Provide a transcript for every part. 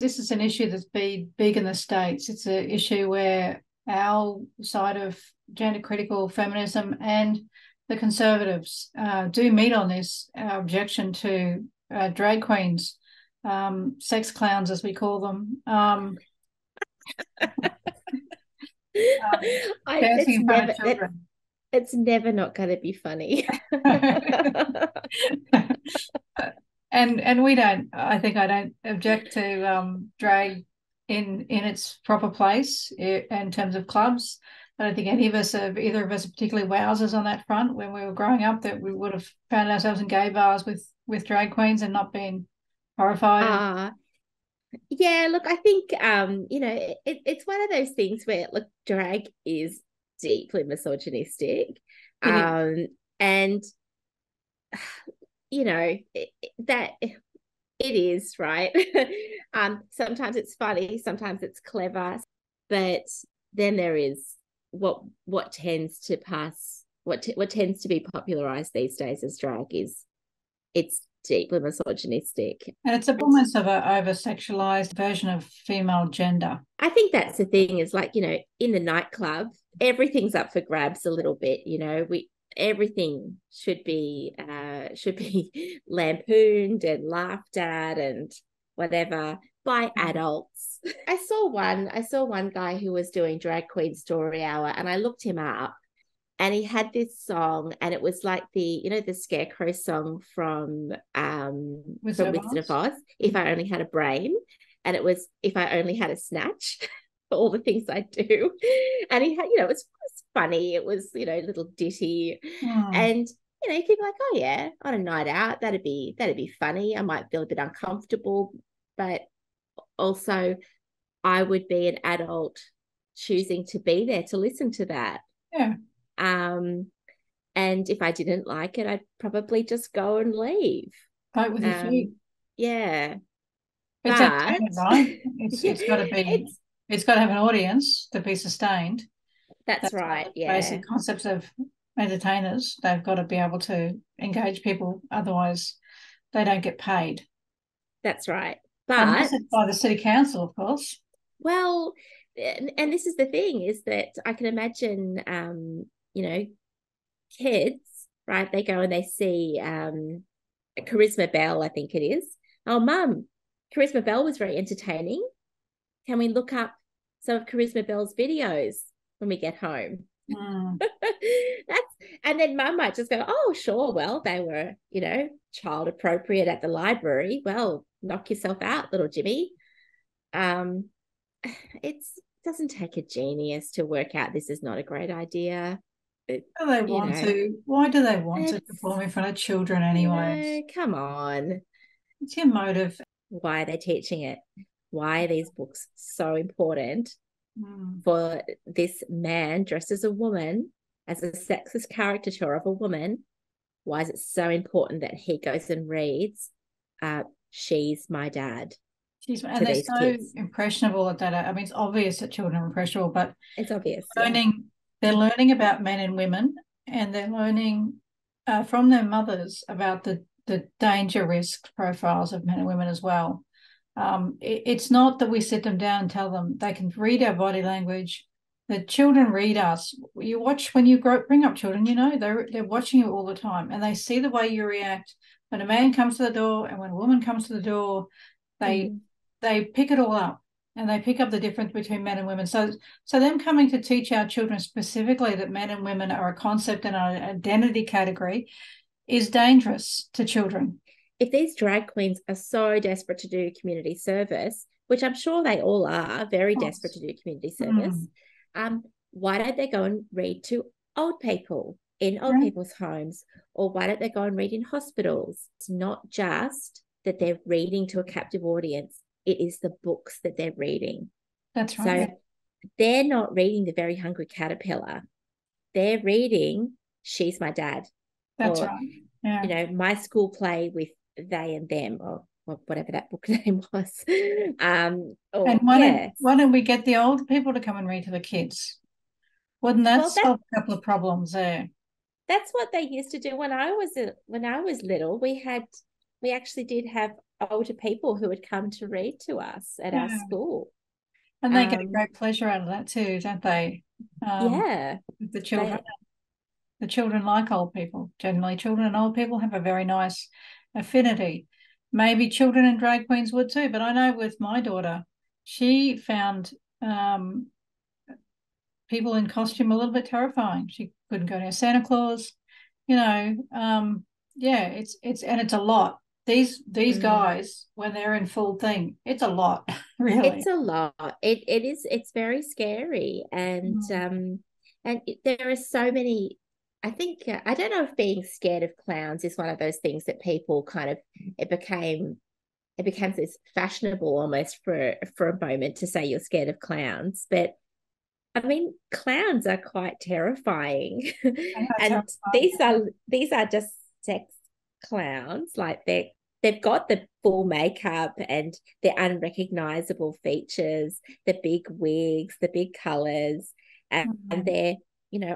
this is an issue that's big in the States. It's an issue where our side of gender critical feminism and the conservatives do meet on this objection to drag queens, sex clowns as we call them, dancing in front of children. It's never not going to be funny. And we don't. I don't object to drag in its proper place in terms of clubs. I don't think either of us are particularly wowsers on that front. When we were growing up, that we would have found ourselves in gay bars with drag queens and not been horrified. Yeah, look, I think it's one of those things where, look, drag is deeply misogynistic. And that it is, right. Sometimes it's funny, sometimes it's clever, but then there is what tends to be popularized these days as drag is it's deeply misogynistic. And it's almost of an over-sexualized version of female gender. I think that's the thing is, like, in the nightclub, everything's up for grabs a little bit. Everything should be lampooned and laughed at and whatever by adults. I saw one guy who was doing Drag Queen Story Hour, and I looked him up, and he had this song, and it was like the Scarecrow song from Wizard of Oz, If I Only Had a Brain, and it was If I Only Had a Snatch for all the things I do. And he had, it was funny. It was, little ditty. And, you think like, oh yeah, on a night out, that'd be funny. I might feel a bit uncomfortable, but also I would be an adult choosing to be there to listen to that. Yeah. And if I didn't like it, I'd probably just go and leave. Vote with your feet. Yeah. It's right. It's got to have an audience to be sustained. That's right. Yeah. Basic concepts of entertainers. They've got to be able to engage people, otherwise they don't get paid. That's right. But unless it's by the city council, of course. Well, and this is the thing, is that I can imagine kids, right? They go and they see Charisma Bell, I think it is. Oh, Mum, Charisma Bell was very entertaining. Can we look up some of Charisma Bell's videos when we get home? And then Mum might just go, oh, sure, well, they were, child appropriate at the library. Well, knock yourself out, little Jimmy. It doesn't take a genius to work out this is not a great idea. Why do they want to perform in front of children anyway? Come on. What's your motive? Why are they teaching it? Why are these books so important for this man dressed as a woman, as a sexist caricature of a woman? Why is it so important that he goes and reads She's My Dad? And they're so kids. Impressionable at that. I mean, it's obvious that children are impressionable, but it's obvious. They're learning about men and women, and they're learning from their mothers about the danger risk profiles of men and women as well. It's not that we sit them down and tell them. They can read our body language. The children read us. You watch when you bring up children, they're watching you all the time, and they see the way you react when a man comes to the door and when a woman comes to the door. They pick it all up, and they pick up the difference between men and women. So them coming to teach our children specifically that men and women are a concept and an identity category is dangerous to children. If these drag queens are so desperate to do community service, which I'm sure they all are, very desperate to do community service, why don't they go and read to old people in old people's homes? Or why don't they go and read in hospitals? It's not just that they're reading to a captive audience. It is the books that they're reading. That's right. So they're not reading The Very Hungry Caterpillar. They're reading She's My Dad. That's right. Yeah. My school play with They and Them, or whatever that book name was. And why don't we get the old people to come and read to the kids? Wouldn't that solve a couple of problems there? That's what they used to do when I was little. We had we actually did have older people who would come to read to us at our school. And they get a great pleasure out of that too, don't they? Yeah. The children. The children like old people. Generally, children and old people have a very nice affinity. Maybe children and drag queens would too, but I know with my daughter, she found people in costume a little bit terrifying. She couldn't go near Santa Claus, yeah, it's a lot. These guys, when they're in full thing, it's a lot, really. It's a lot. It's very scary. And there are so many. I think I don't know if being scared of clowns is one of those things that people kind of it became this fashionable almost for a moment to say you're scared of clowns. But I mean, clowns are quite terrifying. And these are just sex clowns. Like they've got the full makeup and the unrecognizable features, the big wigs, the big colors, and they're,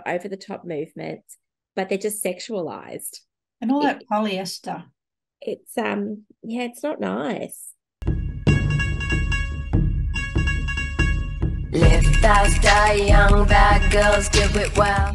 over the top movements, but they're just sexualized. And all that polyester. It's it's not nice. Live fast, die young, bad girls do it well.